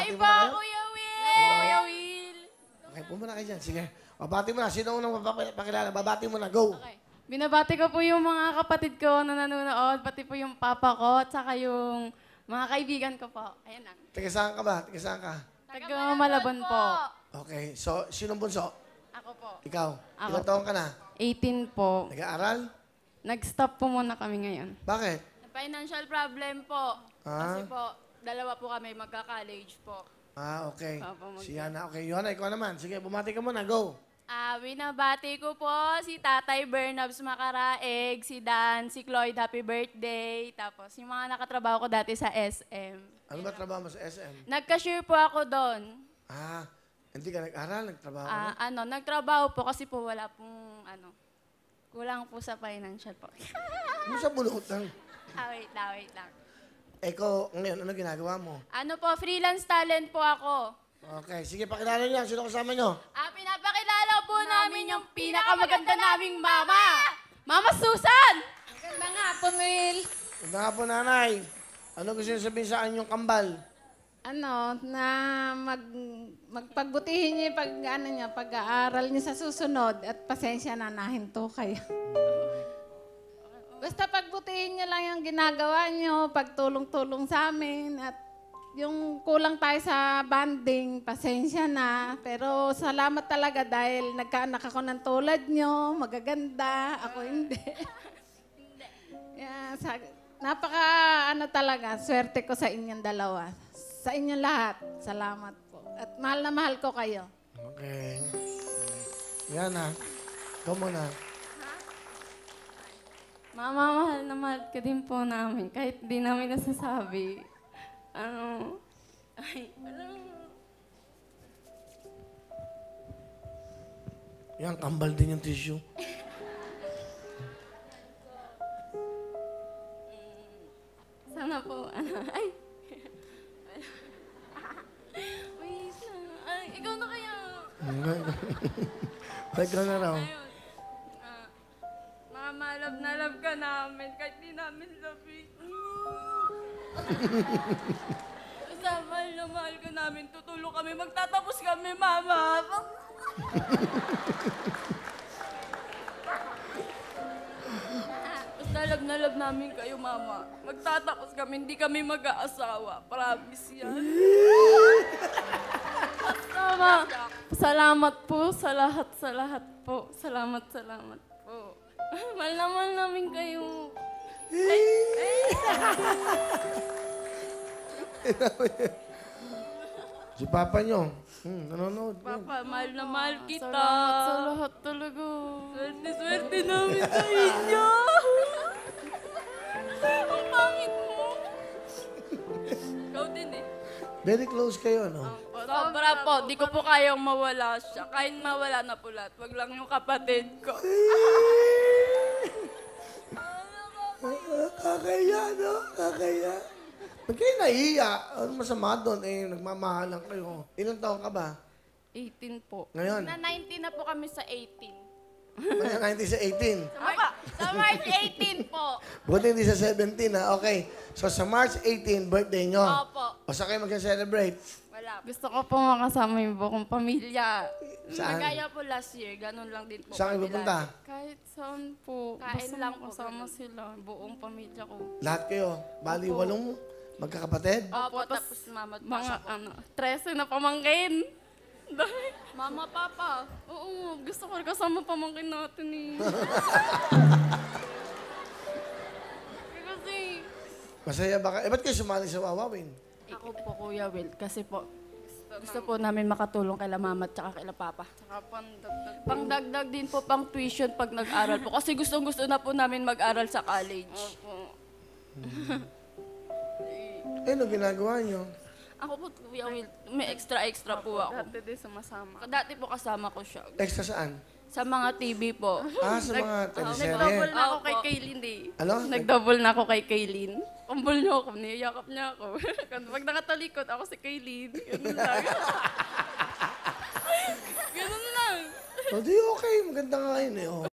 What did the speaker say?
Bati mo na kayo? Kuya Will! Kuya Will! Okay, pumuna kayo dyan. Sige. Babati mo na. Sino unang mapapakilala? Babati mo na. Go. Okay. Binabati ko po yung mga kapatid ko na nanonood, pati po yung papa ko, at saka yung mga kaibigan ko po. Ayan lang. Taga saan ka ba? Taga saan ka? Taga Malabon po. Okay. So, sinong bunso? Ako po. Ikaw. Ako. Ilang taon ka na? 18 po. Nag-aaral? Nag-stop po muna kami ngayon. Bakit? Financial problem po. Ah. Kasi po, dalawa po kami magka-college po. Ah, okay. Opo, Si Yana. Okay, Yana, ikaw naman. Sige, bumati ka muna. Go. Binabati ko po si Tatay Bernabs Macaraeg, si Dan, si Cloyd, happy birthday. Tapos yung mga nakatrabaho ko dati sa SM. Ano ba trabaho mo sa SM? Nagka-share po ako doon. Ah, hindi ka nag-aral? Nagtrabaho ka? Nagtrabaho po kasi po wala pong kulang po sa financial po. Ano sa bulot lang? Wait lang. Ikaw, ngayon, ano ginagawa mo? Freelance talent po ako. Okay, sige, pakilala niyo. Sino kasama niyo? Pinapakilala po namin yung pinakamaganda naming mama! Mama Susan! Magandang hapon, Will. Magandang hapon, nanay. Ano gusto niyo sabihin sa anyong kambal? Magpagbutihin niyo yung pag-aaral niyo sa susunod at pasensya na nahinto kayo. Basta pagbutihin niyo lang yung ginagawa niyo, pagtulong-tulong sa amin at yung kulang tayo sa banding, pasensya na. Pero salamat talaga dahil nagkaanak ako ng tulad niyo, magaganda, ako hindi. Talaga, swerte ko sa inyong dalawa. Sa inyong lahat, salamat po. At mahal na mahal ko kayo. Okay. Yana, ikaw muna. Mama, mahal na mahal ka din po namin. Kahit di namin nasasabi. Yan, kambal din yung tissue. Sana po, Wait lang. Ikaw na kaya. Like ka na raw. Ayun. Mama, love na love ka namin. Kahit di namin labi. Basta mahal na mahal ka namin. Tutulong kami. Magtatapos kami, Mama. Basta love na love namin kayo, Mama. Magtatapos kami. Hindi kami mag-aasawa. Promise yan. Mama, salamat po sa lahat po. Salamat po. Mahal na mahal namin kayo. Si Papa nyo, nanonood. Papa, mahal na mahal kita. Salamat sa lahat talaga. Swerte namin sa inyo. Ang pangit mo. Ikaw din eh. Very close kayo, no? Sobra po, di ko po kayang mawala siya. Kahit mawala na po lahat, wag lang yung kapatid ko. Kakaya, no? Kakaya. Ba't kayo nahiya? Ano masama doon? Nagmamahalan kayo. Ilang taon ka ba? 18 po. Ngayon? Na 19 na po kami sa 18. Mga 90 sa 18. Sa March 18 po. Buti hindi sa 17, ha? Okay. So, sa March 18, birthday nyo. Opo. O saan kayo mag-celebrate? Wala. Gusto ko po makasama yung buong pamilya. Saan? Kagaya po last year, ganun lang din po. Saan kayo kami pupunta? Kahit saan po. Kain Basta lang po, makasama ganun. sila. Buong pamilya ko. Lahat kayo. Bali, Opo. 8 magkakapatid? Opo, Tapos tapos mama at mga papa. 13 na pamangkin. Mama, papa. Oo, gusto ko kasama pamangkin natin eh. Kasi, Masaya ba ka? Ba't kayo sumali sa Wawawin? Ako po, Kuya Will, kasi po, gusto po namin makatulong kay mama at saka kay papa. saka pandagdag. Pangdagdag din po pang tuition pag nag-aral po. Kasi gustong-gusto na po namin mag-aral sa college. Opo. Ano ginagawa nyo? Ako po, Kuya Will, may extra po ako. Dati din sumasama. Dati po kasama ko siya. Extra saan? Sa mga TV po. Sa mga teleserye. Nag-double na ako Opo. kay Kaylin eh. Ano? Nag-double na ako kay Kaylin. Kumbol niyo ako, niyayakap niya ako. Pag nakatalikod, ako si Kaylin. Ganun lang. Ganun lang. O di okay, maganda nga yun eh. Oh.